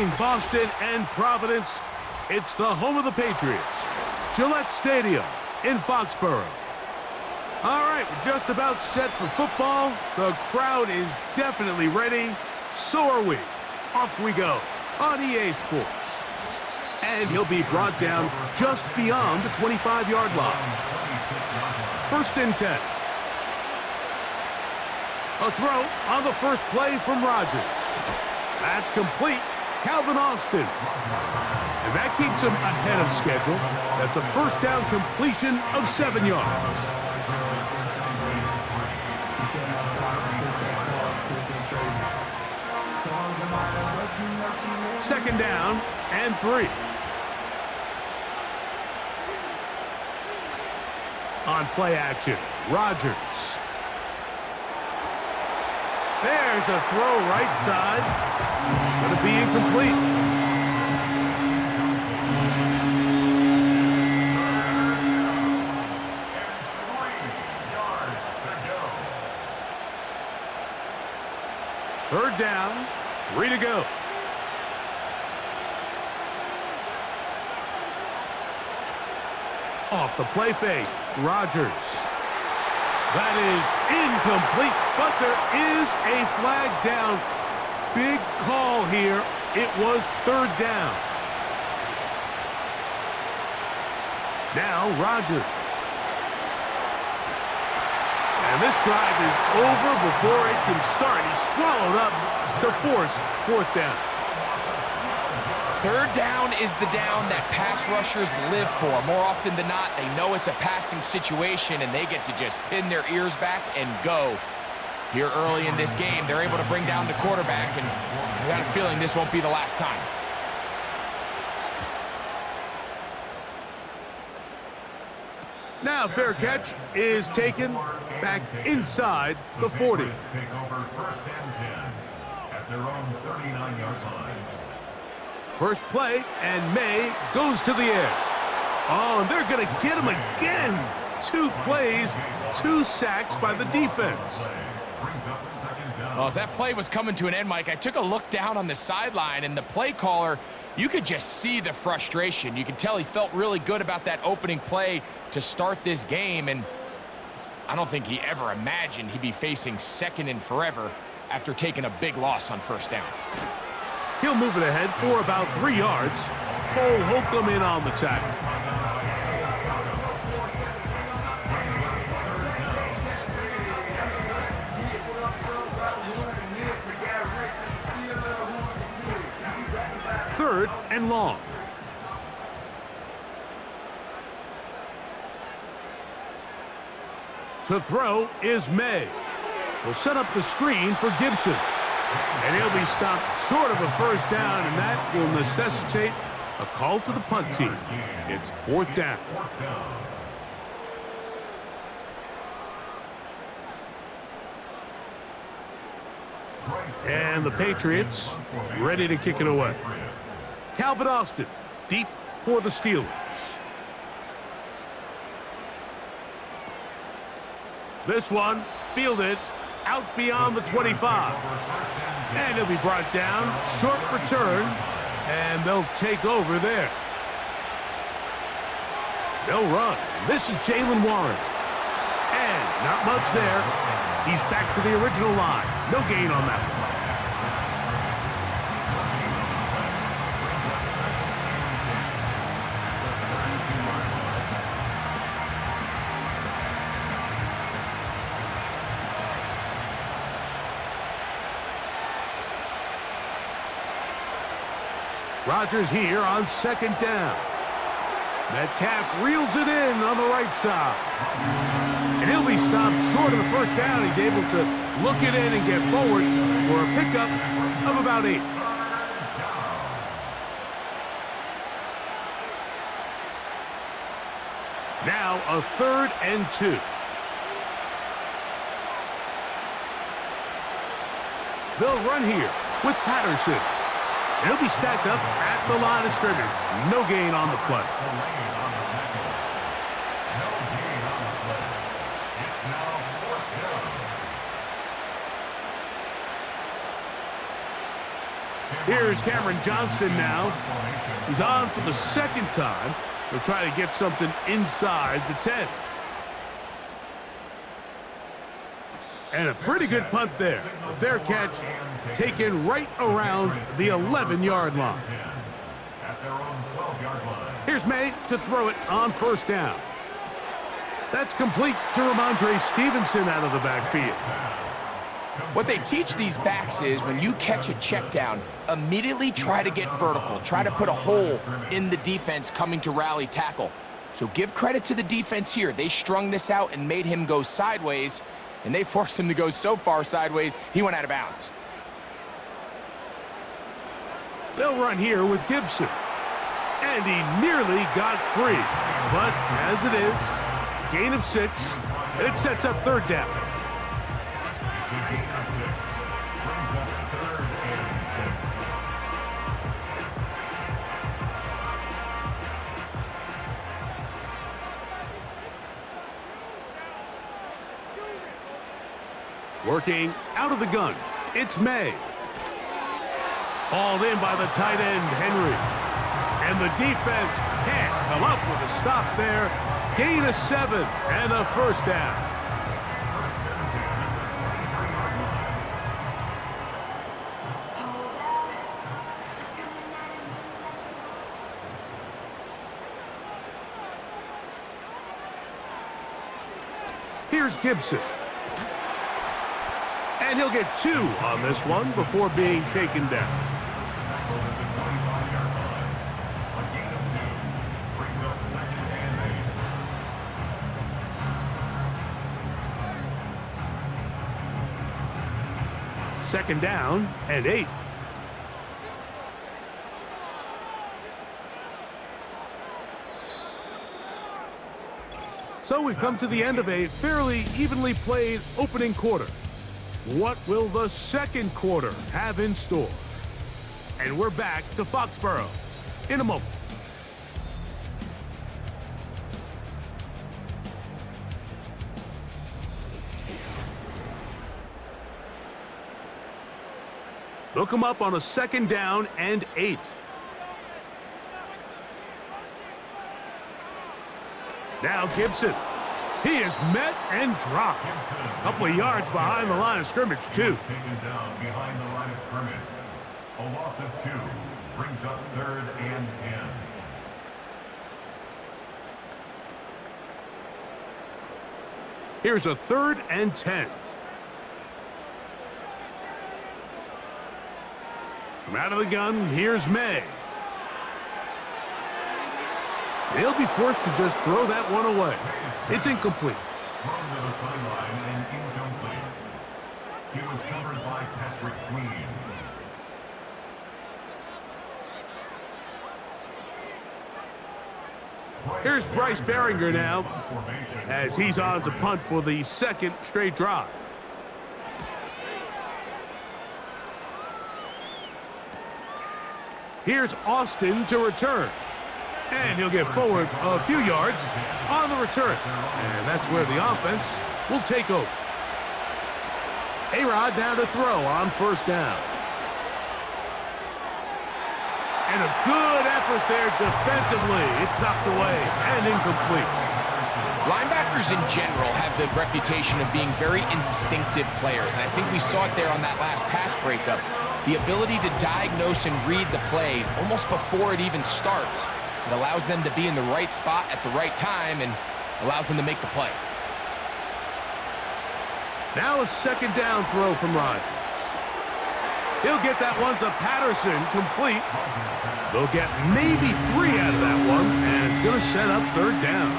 between Boston and Providence, it's the home of the Patriots, Gillette Stadium in Foxborough. All right, we're just about set for football. The crowd is definitely ready. So are we. Off we go on EA Sports. And he'll be brought down just beyond the 25-yard line. 1st and 10. A throw on the first play from Rodgers. That's complete. Calvin Austin. And that keeps him ahead of schedule. That's a first down completion of 7 yards. 2nd down and 3. On play action, Rodgers. There's a throw right side. It's going to be incomplete. Third down, 3 to go. Off the play fake, Rodgers. That is incomplete, but there is a flag down. Big call here. It was 3rd down. Now Rodgers. And this drive is over before it can start. He's swallowed up to force 4th down. 3rd down is the down that pass rushers live for. More often than not, they know it's a passing situation, and they get to just pin their ears back and go. Here early in this game, they're able to bring down the quarterback, and I got a feeling this won't be the last time. Now fair catch is taken back inside the 40. Take over 1st and 10 at their own 39-yard line. First play, and May goes to the air. Oh, and they're going to get him again. 2 plays, 2 sacks by the defense. Well, as that play was coming to an end, Mike, I took a look down on the sideline, and the play caller, you could just see the frustration. You could tell he felt really good about that opening play to start this game, and I don't think he ever imagined he'd be facing 2nd and forever after taking a big loss on 1st down. He'll move it ahead for about 3 yards. Cole Holcomb in on the tackle. Third and long. To throw is May. He'll set up the screen for Gibson. And he'll be stopped short of a 1st down, and that will necessitate a call to the punt team. It's 4th down. And the Patriots ready to kick it away. Calvin Austin deep for the Steelers. This one fielded out beyond the 25. And he'll be brought down. Short return. And they'll take over there. They'll run. This is Jalen Warren. And not much there. He's back to the original line. No gain on that one. Rodgers here on 2nd down. Metcalf reels it in on the right side. And he'll be stopped short of the 1st down. He's able to look it in and get forward for a pickup of about 8. Now a 3rd and 2. They'll run here with Patterson. He'll be stacked up at the line of scrimmage. No gain on the play. Here's Cameron Johnston now. He's on for the second time. He'll try to get something inside the 10. And a pretty good punt there. A fair catch taken right around the 11-yard line. Here's May to throw it on first down. That's complete to Ramondre Stevenson out of the backfield. What they teach these backs is when you catch a check down, immediately try to get vertical. Try to put a hole in the defense coming to rally tackle. So give credit to the defense here. They strung this out and made him go sideways, and they forced him to go so far sideways, he went out of bounds. They'll run here with Gibson. And he nearly got free. But as it is, gain of 6, and it sets up third down. Working out of the gun, it's May. Hauled in by the tight end, Henry. And the defense can't come up with a stop there. Gain of 7 and a first down. Here's Gibson. And he'll get 2 on this one before being taken down. Second down and 8. So we've come to the end of a fairly evenly played opening quarter. What will the second quarter have in store? And we're back to Foxborough in a moment. They'll come up on a second down and 8. Now Gibson. He is met and dropped. A couple of yards behind the line of scrimmage, too. Taken down behind the line of scrimmage. A loss of 2 brings up third and 10. Here's a third and 10. From out of the gun, here's May. They'll be forced to just throw that one away. It's incomplete. Thrown to the sideline and incomplete. He was covered by Patrick Queen. Here's Bryce Behringer now, as he's on to punt for the second straight drive. Here's Austin to return. And he'll get forward a few yards on the return. And that's where the offense will take over. A-Rod down to throw on first down. And a good effort there defensively. It's knocked away and incomplete. Linebackers in general have the reputation of being very instinctive players, and I think we saw it there on that last pass breakup. The ability to diagnose and read the play almost before it even starts. It allows them to be in the right spot at the right time and allows them to make the play. Now a second down throw from Rodgers. He'll get that one to Patterson, complete. They'll get maybe 3 out of that one, and it's going to set up third down.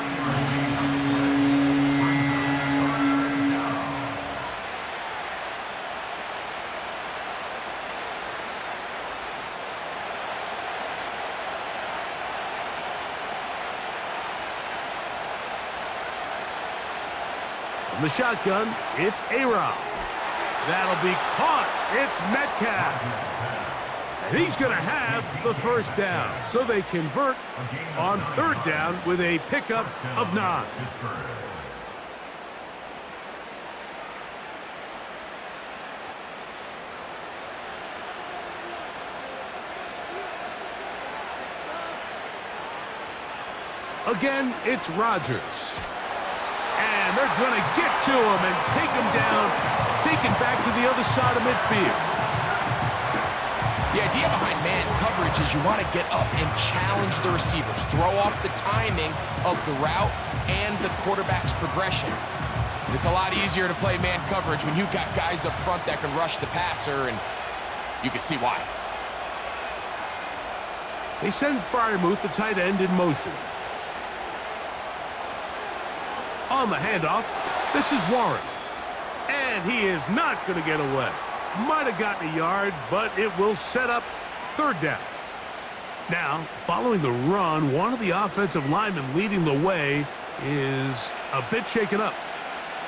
From the shotgun, it's A-Rod. That'll be caught. It's Metcalf. And he's going to have the first down. So they convert on third down with a pickup of 9. Again, it's Rodgers. And they're going to get to him and take him down, taken back to the other side of midfield. The idea behind man coverage is you want to get up and challenge the receivers, throw off the timing of the route and the quarterback's progression. And it's a lot easier to play man coverage when you've got guys up front that can rush the passer, and you can see why. They send Freiermuth, the tight end, in motion. On the handoff, this is Warren. And he is not going to get away. Might have gotten a yard, but it will set up third down. Now, following the run, one of the offensive linemen leading the way is a bit shaken up.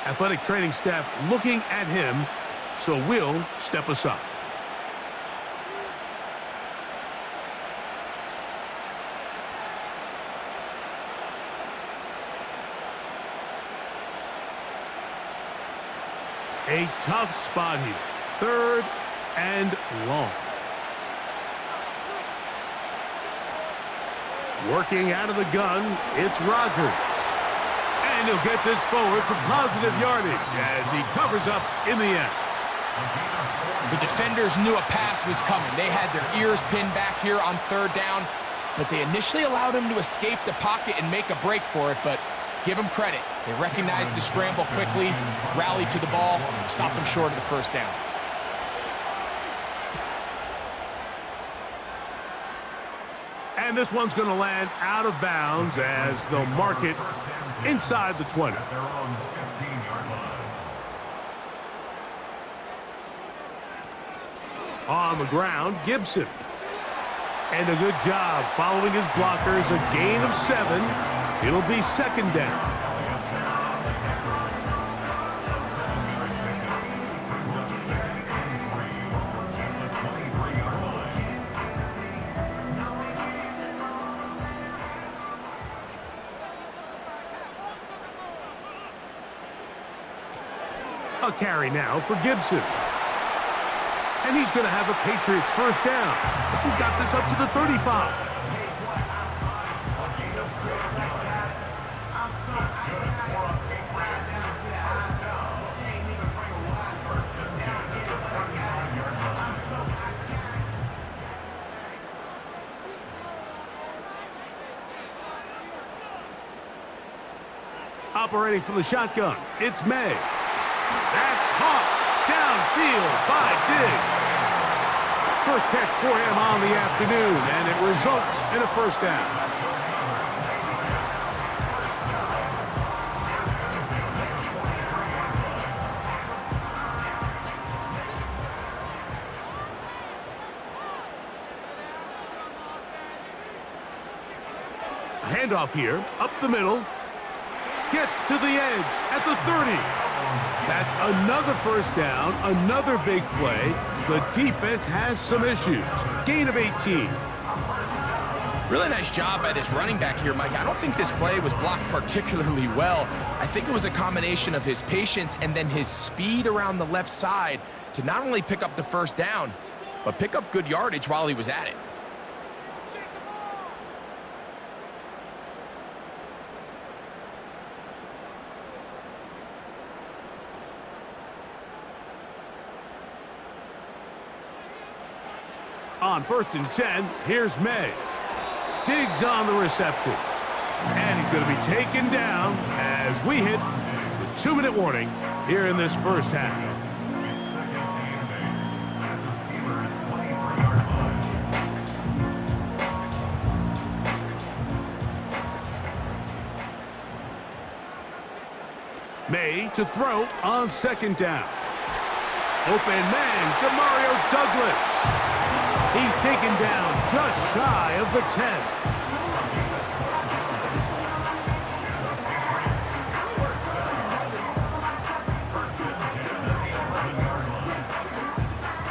Athletic training staff looking at him, so we'll step aside. A tough spot here. Third and long. Working out of the gun, it's Rodgers. And he'll get this forward for positive yardage as he covers up in the end. The defenders knew a pass was coming. They had their ears pinned back here on third down, but they initially allowed him to escape the pocket and make a break for it, but give them credit. They recognized the scramble quickly, rallied to the ball, stopped them short of the first down. And this one's going to land out of bounds as they'll mark it inside the 20. On the ground, Gibson. And a good job following his blockers, a gain of 7. It'll be second down. A carry now for Gibson. And he's going to have a Patriots first down as he's got this up to the 35. Operating from the shotgun, it's May. That's caught downfield by Diggs. First catch for him on the afternoon, and it results in a first down. Handoff here, up the middle. Gets to the edge at the 30. That's another first down, another big play. The defense has some issues. Gain of 18. Really nice job by this running back here, Mike. I don't think this play was blocked particularly well. I think it was a combination of his patience and then his speed around the left side to not only pick up the first down, but pick up good yardage while he was at it. On 1st and 10, here's May. Diggs on the reception. And he's going to be taken down as we hit the 2-minute warning here in this first half. May to throw on 2nd down. Open man, Demario Douglas. He's taken down just shy of the 10.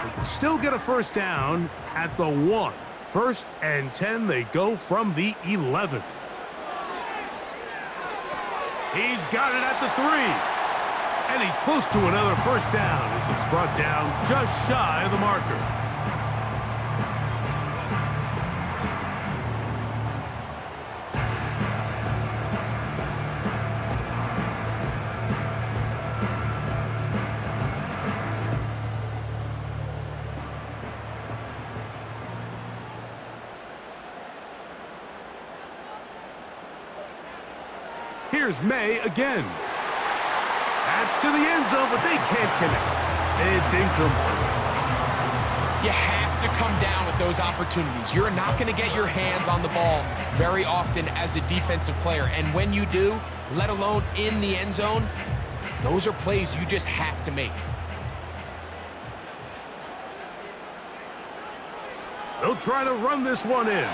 They can still get a first down at the 1. 1st and 10, they go from the 11. He's got it at the 3. And he's close to another first down as he's brought down just shy of the marker. Here's May again. That's to the end zone, but they can't connect. It's incomplete. You have to come down with those opportunities. You're not going to get your hands on the ball very often as a defensive player. And when you do, let alone in the end zone, those are plays you just have to make. They'll try to run this one in.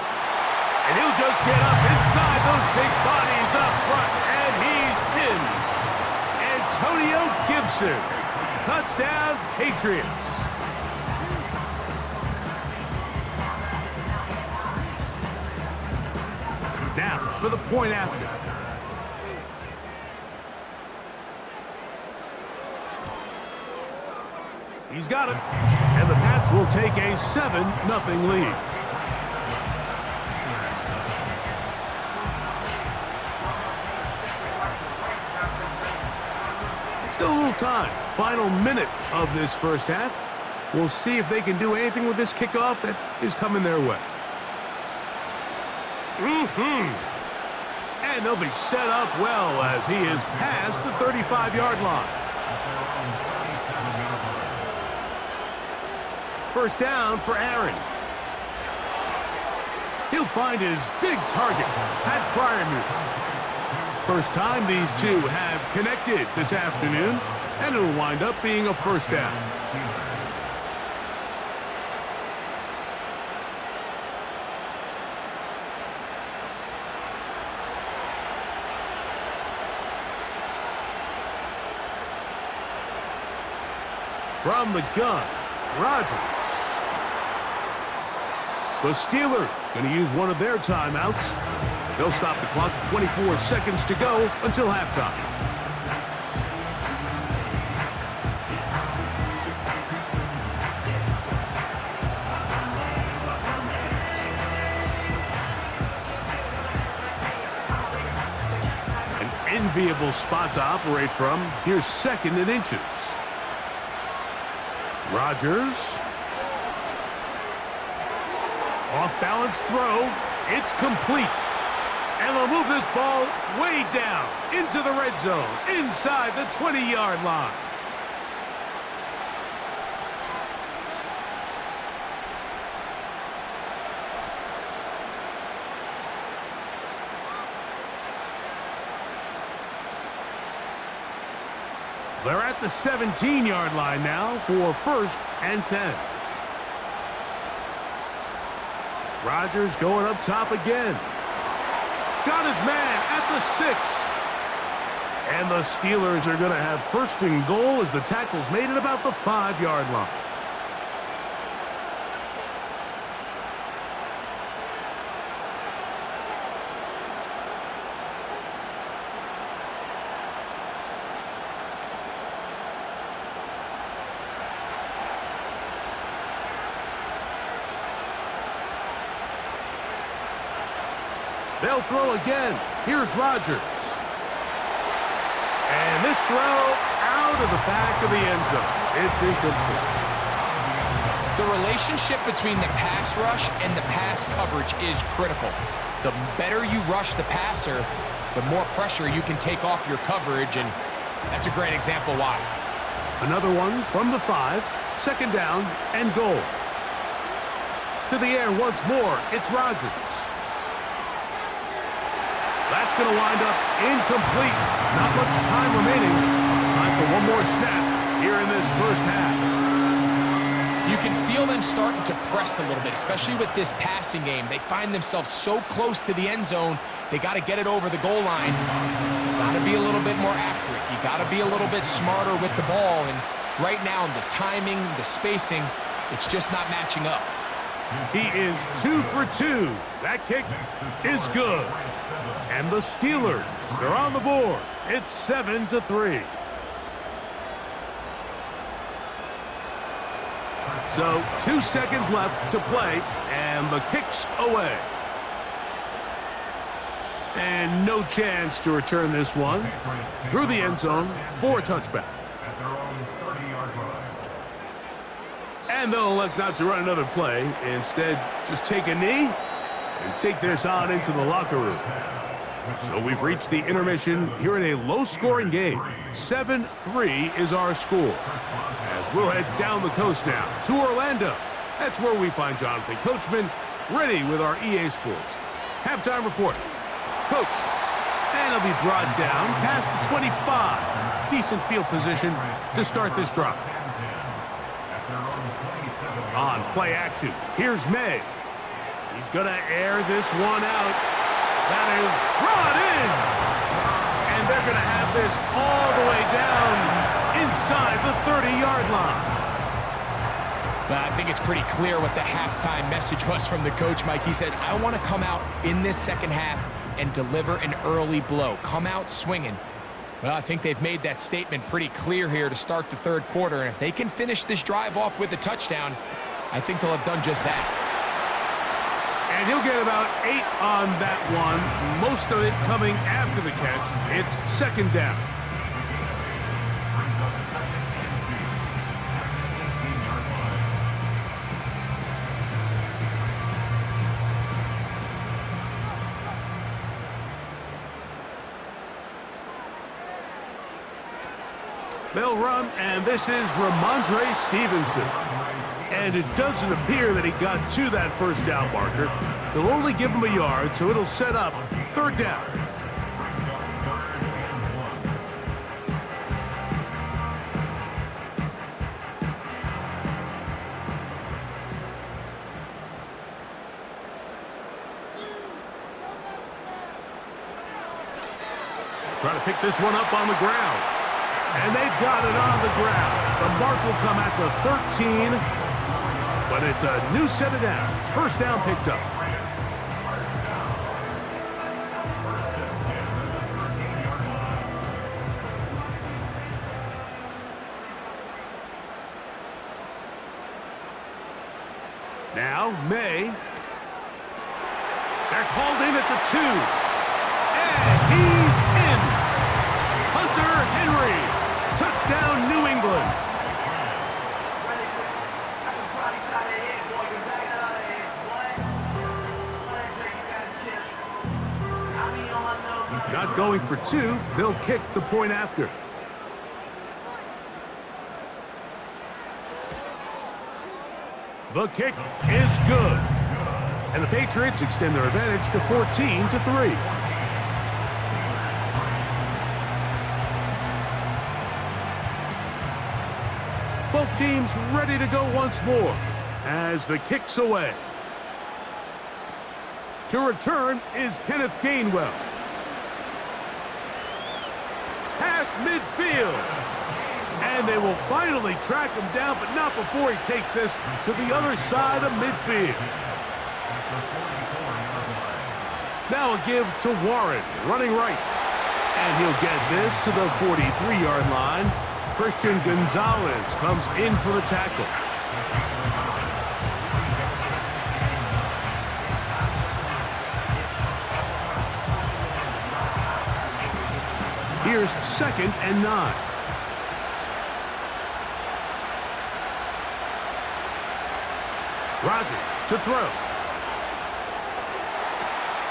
And he'll just get up inside those big bodies up front. And he's in. Antonio Gibson. Touchdown, Patriots. Now for the point after. He's got it. And the Pats will take a 7-0 lead. Still a little time. Final minute of this first half. We'll see if they can do anything with this kickoff that is coming their way. And they'll be set up well as he is past the 35-yard line. First down for Aaron. He'll find his big target, Pat Fryermuth. First time these two have connected this afternoon, and it'll wind up being a first down. From the gun, Rodgers. The Steelers going to use one of their timeouts. They'll stop the clock at 24 seconds to go until halftime. An enviable spot to operate from. Here's second and inches. Rodgers. Off-balance throw. It's complete. And they'll move this ball way down into the red zone, inside the 20-yard line. They're at the 17-yard line now for first and 10. Rodgers going up top again. Got his man at the 6. And the Steelers are going to have first and goal as the tackle's made at about the 5-yard line. They'll throw again. Here's Rodgers. And this throw out of the back of the end zone. It's incomplete. The relationship between the pass rush and the pass coverage is critical. The better you rush the passer, the more pressure you can take off your coverage, and that's a great example why. Another one from the 5. Second down and goal. To the air once more. It's Rodgers. That's going to wind up incomplete. Not much time remaining. Time for one more snap here in this first half. You can feel them starting to press a little bit, especially with this passing game. They find themselves so close to the end zone, they got to get it over the goal line. You got to be a little bit more accurate. You got to be a little bit smarter with the ball. And right now, the timing, the spacing, it's just not matching up. He is 2 for 2. That kick is good. And the Steelers are on the board. It's 7-3. So 2 seconds left to play, and the kick's away. And no chance to return this one through the end zone for a touchback. At their own 30-yard line. And they'll elect not to run another play. Instead, just take a knee and take this on into the locker room. So we've reached the intermission here in a low-scoring game. 7-3 is our score. As we'll head down the coast now to Orlando. That's where we find Jonathan Coachman ready with our EA Sports halftime report. Coach, and he'll be brought down past the 25. Decent field position to start this drive. On play action, here's May. He's going to air this one out. That is brought in. And they're going to have this all the way down inside the 30-yard line. Well, I think it's pretty clear what the halftime message was from the coach, Mike. He said, I want to come out in this second half and deliver an early blow. Come out swinging. Well, I think they've made that statement pretty clear here to start the third quarter. And if they can finish this drive off with a touchdown, I think they'll have done just that. And he'll get about 8 on that one, most of it coming after the catch. It's second down. They'll run, and this is Ramondre Stevenson. And it doesn't appear that he got to that first down marker. They'll only give him a yard, so it'll set up third down. Trying to pick this one up on the ground. And they've got it on the ground. The mark will come at the 13, but it's a new set of downs. First down picked up. Now, May. They're called in at the 2. And he's in. Hunter Henry. Touchdown, New England. Not going for 2. They'll kick the point after. The kick is good. And the Patriots extend their advantage to 14-3. Both teams ready to go once more as the kick's away. To return is Kenneth Gainwell. Past midfield. And they will finally track him down, but not before he takes this to the other side of midfield. Now a give to Warren, running right. And he'll get this to the 43-yard line. Christian Gonzalez comes in for the tackle. Here's 2nd and 9. Rodgers to throw.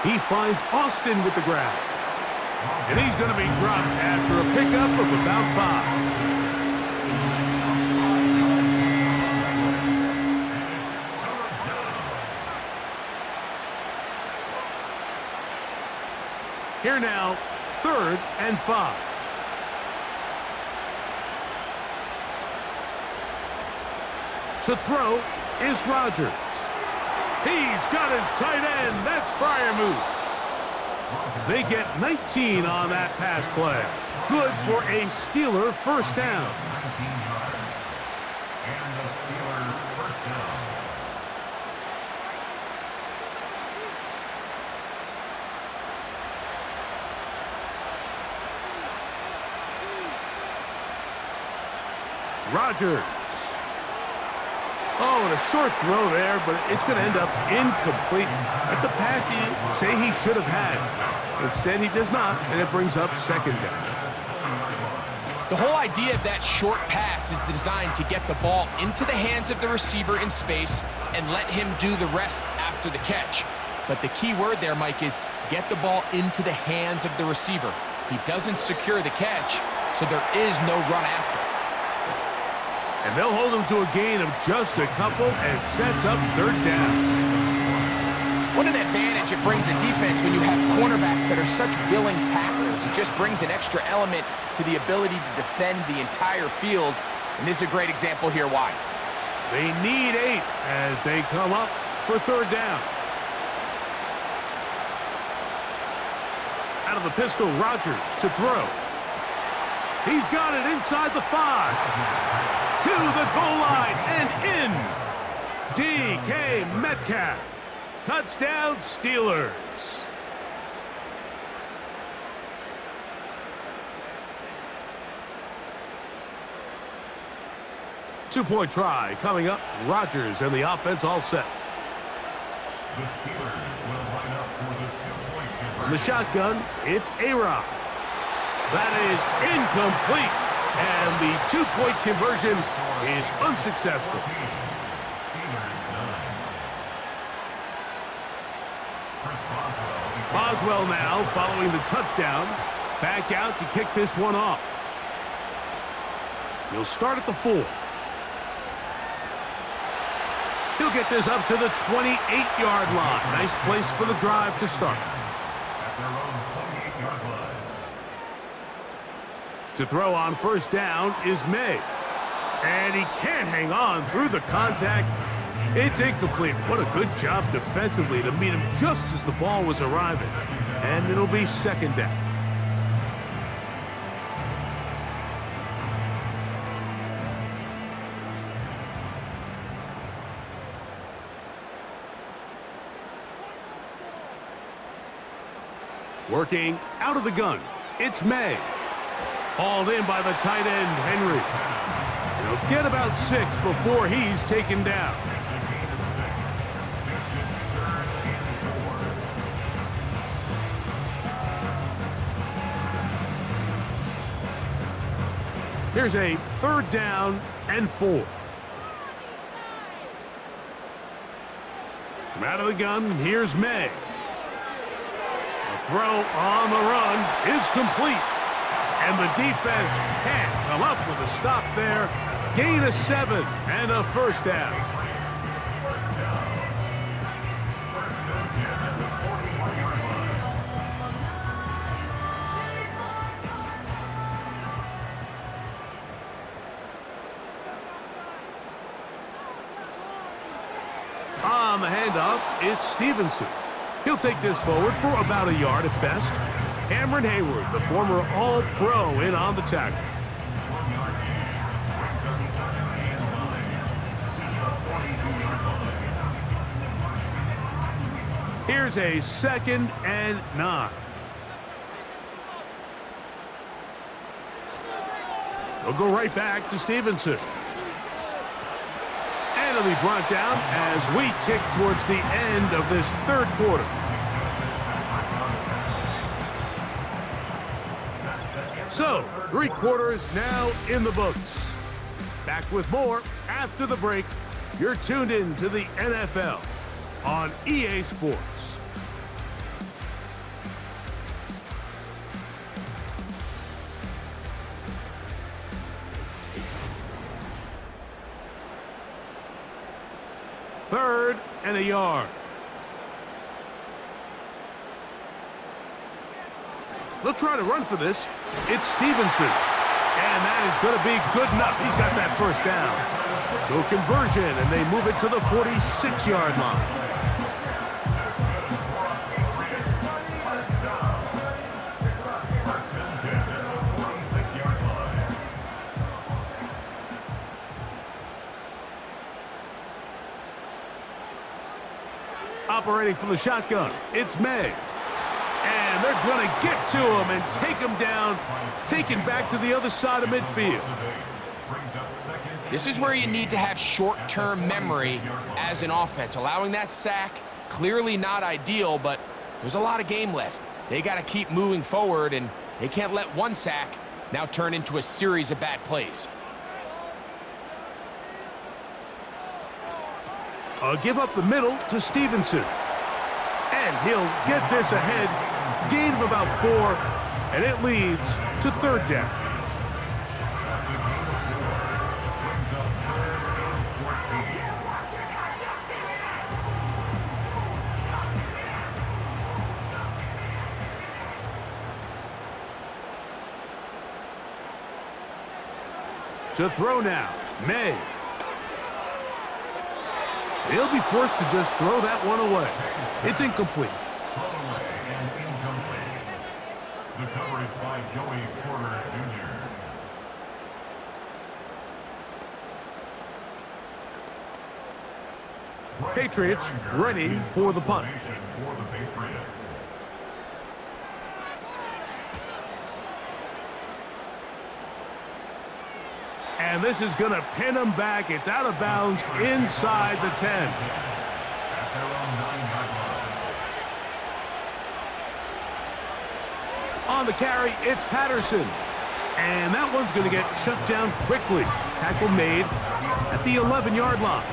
He finds Austin with the grab. And he's going to be dropped after a pickup of about 5. Here now, 3rd and 5. To throw is Rodgers. He's got his tight end. That's Freiermuth. They get 19 on that pass play. Good for a Steeler first down. Rodgers. Oh, and a short throw there, but it's going to end up incomplete. That's a pass he say he should have had. Instead, he does not, and it brings up 2nd down. The whole idea of that short pass is designed to get the ball into the hands of the receiver in space and let him do the rest after the catch. But the key word there, Mike, is get the ball into the hands of the receiver. He doesn't secure the catch, so there is no run after. And they'll hold him to a gain of just a couple and sets up third down. What an advantage it brings a defense when you have cornerbacks that are such willing tacklers. It just brings an extra element to the ability to defend the entire field. And this is a great example here why. They need 8 as they come up for third down. Out of the pistol, Rodgers to throw. He's got it inside the 5. To the goal line and in. DK Metcalf. Touchdown, Steelers. Two-point try coming up. Rodgers and the offense all set. The Steelers will line up for the two-point conversion. On the shotgun, it's A-Rod. That is incomplete. And the two-point conversion is unsuccessful. Boswell now following the touchdown. Back out to kick this one off. He'll start at the 4. He'll get this up to the 28-yard line. Nice place for the drive to start. At their own 28-yard line. To throw on first down is May. And he can't hang on through the contact. It's incomplete. What a good job defensively to meet him just as the ball was arriving. And it'll be second down. Working out of the gun, it's May. Hauled in by the tight end, Henry. He'll get about 6 before he's taken down. Here's a third down and 4. From out of the gun, here's May. The throw on the run is complete. And the defense can't come up with a stop there. Gain of 7 and a first down. On the handoff, it's Stevenson. He'll take this forward for about a yard at best. Cameron Hayward, the former All-Pro, in on the tackle. Here's a 2nd and 9. They'll go right back to Stevenson. And it'll be brought down as we tick towards the end of this third quarter. So, 3 quarters now in the books. Back with more after the break. You're tuned in to the NFL on EA Sports. Third and a yard. They'll try to run for this. It's Stevenson. And that is going to be good enough. He's got that first down. So conversion, and they move it to the 46-yard line. Operating from the shotgun, it's May. And they're going to get to him and take him down, taken back to the other side of midfield. This is where you need to have short-term memory as an offense. Allowing that sack, clearly not ideal, but there's a lot of game left. They got to keep moving forward, and they can't let one sack now turn into a series of bad plays. Give up the middle to Stevenson. And he'll get this ahead. Gain of about 4, and it leads to third down. To throw now, May. He'll be forced to just throw that one away. It's incomplete. Thrown away and incomplete. The coverage by Joey Porter Jr. Patriots ready for the punt. For the Patriots. And this is going to pin him back. It's out of bounds inside the 10. At their own 9-yard line. On the carry, it's Patterson. And that one's going to get shut down quickly. Tackle made at the 11-yard line.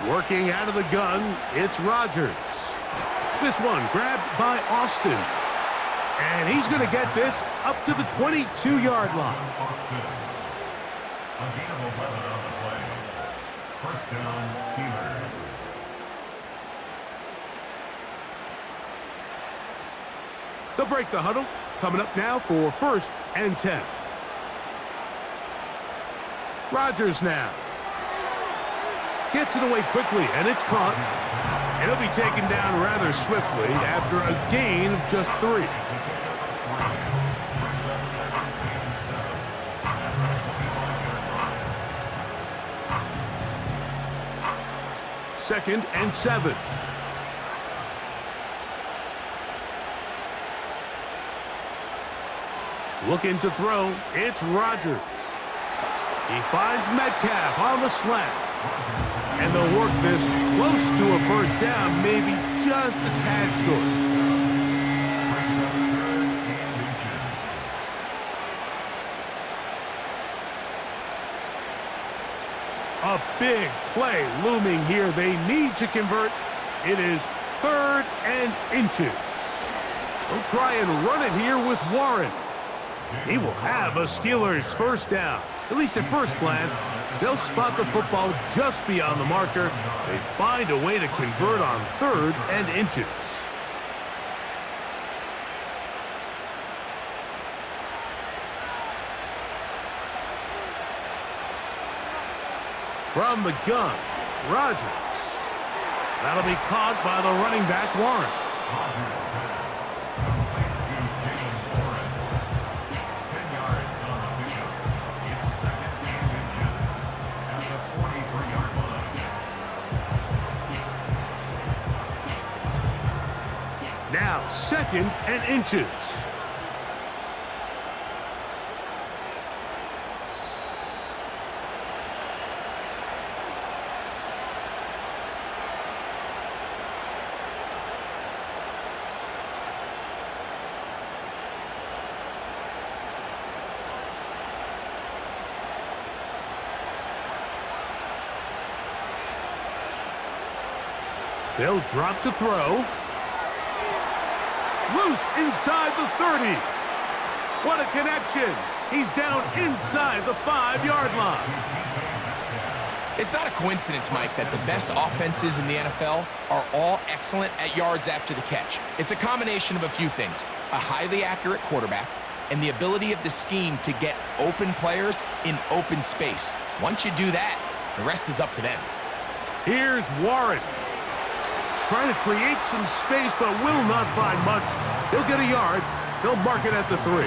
Working out of the gun, it's Rodgers. This one grabbed by Austin. And he's going to get this up to the 22-yard line. Austin. A gain of 11 on the play. First down, Steelers. They'll break the huddle. Coming up now for 1st and 10. Rodgers now. Gets it away quickly, and it's caught. And he'll be taken down rather swiftly after a gain of just 3. Second and 7. Looking to throw, it's Rodgers. He finds Metcalf on the slant. And they'll work this close to a first down, maybe just a tad short. A big play looming here. They need to convert. It is 3rd and inches. They'll try and run it here with Warren. He will have a Steelers first down. At least at first glance, they'll spot the football just beyond the marker. They find a way to convert on 3rd and inches. From the gun, Rodgers. That'll be caught by the running back, Warren. Now 2nd and inches. They'll drop to throw. Loose inside the 30. What a connection. He's down inside the 5-yard line. It's not a coincidence, Mike, that the best offenses in the NFL are all excellent at yards after the catch. It's a combination of a few things. A highly accurate quarterback and the ability of the scheme to get open players in open space. Once you do that, the rest is up to them. Here's Warren. Trying to create some space, but will not find much. He'll get a yard. They'll mark it at the 3.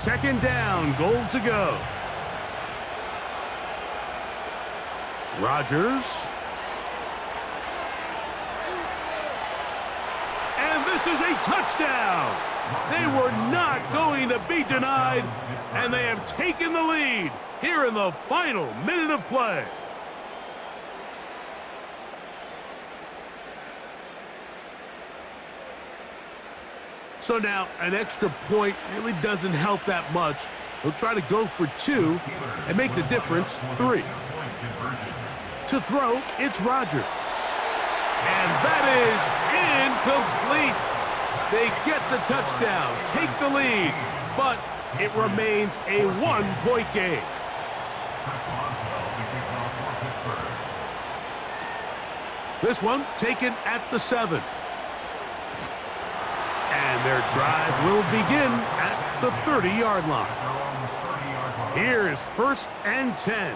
Second down, goal to go. Rodgers. And this This is a touchdown. They were not going to be denied, and they have taken the lead here in the final minute of play. So now an extra point really doesn't help that much. He'll try to go for 2 and make the difference 3. To throw, it's Rodgers. And that is incomplete. They get the touchdown, take the lead, but it remains a 1-point game. This one taken at the 7. And their drive will begin at the 30-yard line. Here's 1st and 10.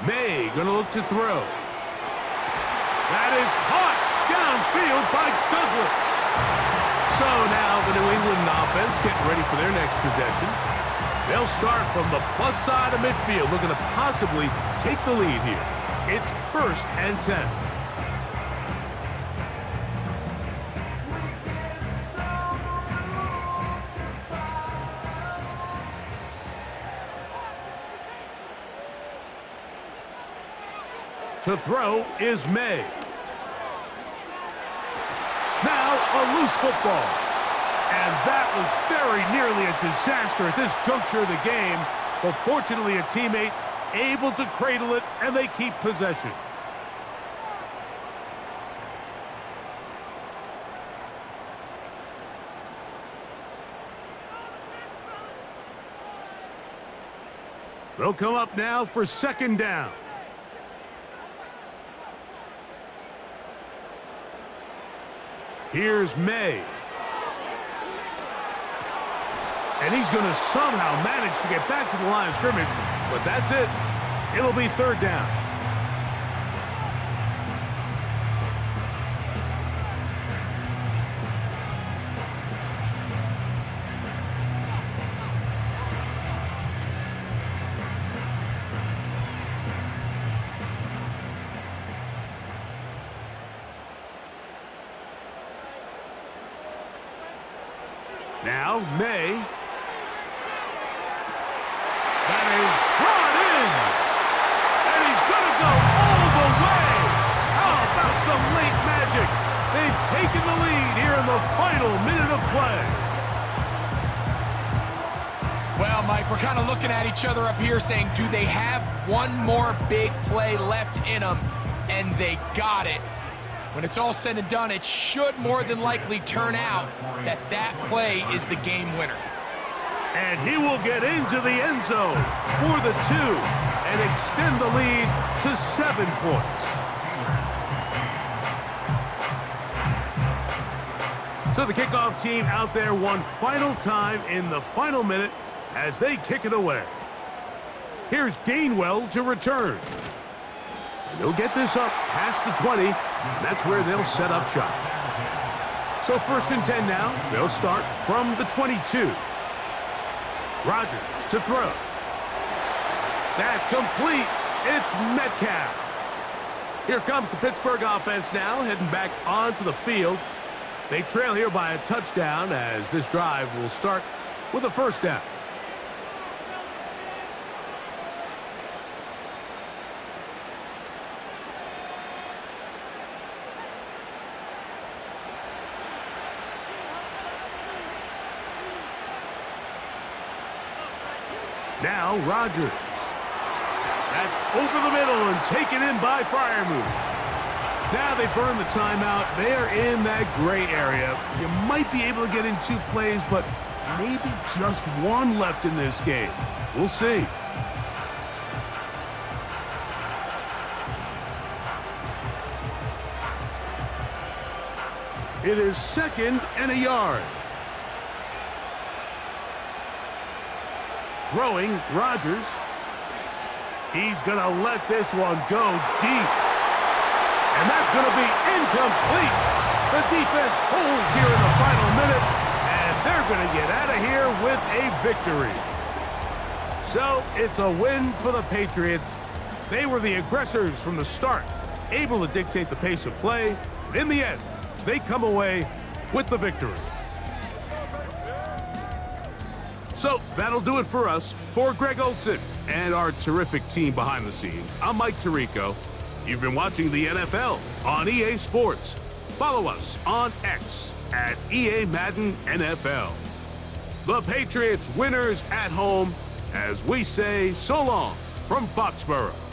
May gonna look to throw. That is caught downfield by Douglas. So now the New England offense getting ready for their next possession. They'll start from the plus side of midfield, looking to possibly take the lead here. It's 1st and 10. To throw is May. Now a loose football. And that was very nearly a disaster at this juncture of the game. But fortunately a teammate able to cradle it, and they keep possession. They'll come up now for 2nd down. Here's May. And he's going to somehow manage to get back to the line of scrimmage, but that's it. It'll be 3rd down. Now, May. That is brought in. And he's going to go all the way. How about some late magic? They've taken the lead here in the final minute of play. Well, Mike, we're kind of looking at each other up here saying, do they have one more big play left in them? And they got it. When it's all said and done, it should more than likely turn out that that play is the game winner. And he will get into the end zone for the 2 and extend the lead to 7 points. So the kickoff team out there one final time in the final minute as they kick it away. Here's Gainwell to return. And they'll get this up past the 20, and that's where they'll set up shop. So 1st and 10 now. They'll start from the 22. Rodgers to throw. That's complete. It's Metcalf. Here comes the Pittsburgh offense now, heading back onto the field. They trail here by a touchdown as this drive will start with a 1st down. Now Rodgers. That's over the middle and taken in by Freiermuth. Now they burn the timeout. They are in that gray area. You might be able to get in 2 plays, but maybe just 1 left in this game. We'll see. It is 2nd and a yard. Throwing, Rodgers. He's going to let this one go deep. And that's going to be incomplete. The defense holds here in the final minute, and they're going to get out of here with a victory. So it's a win for the Patriots. They were the aggressors from the start, able to dictate the pace of play. In the end, they come away with the victory. So that'll do it for us. For Greg Olson and our terrific team behind the scenes, I'm Mike Tirico. You've been watching the NFL on EA Sports. Follow us on X at EA Madden NFL. The Patriots winners at home as we say so long from Foxborough.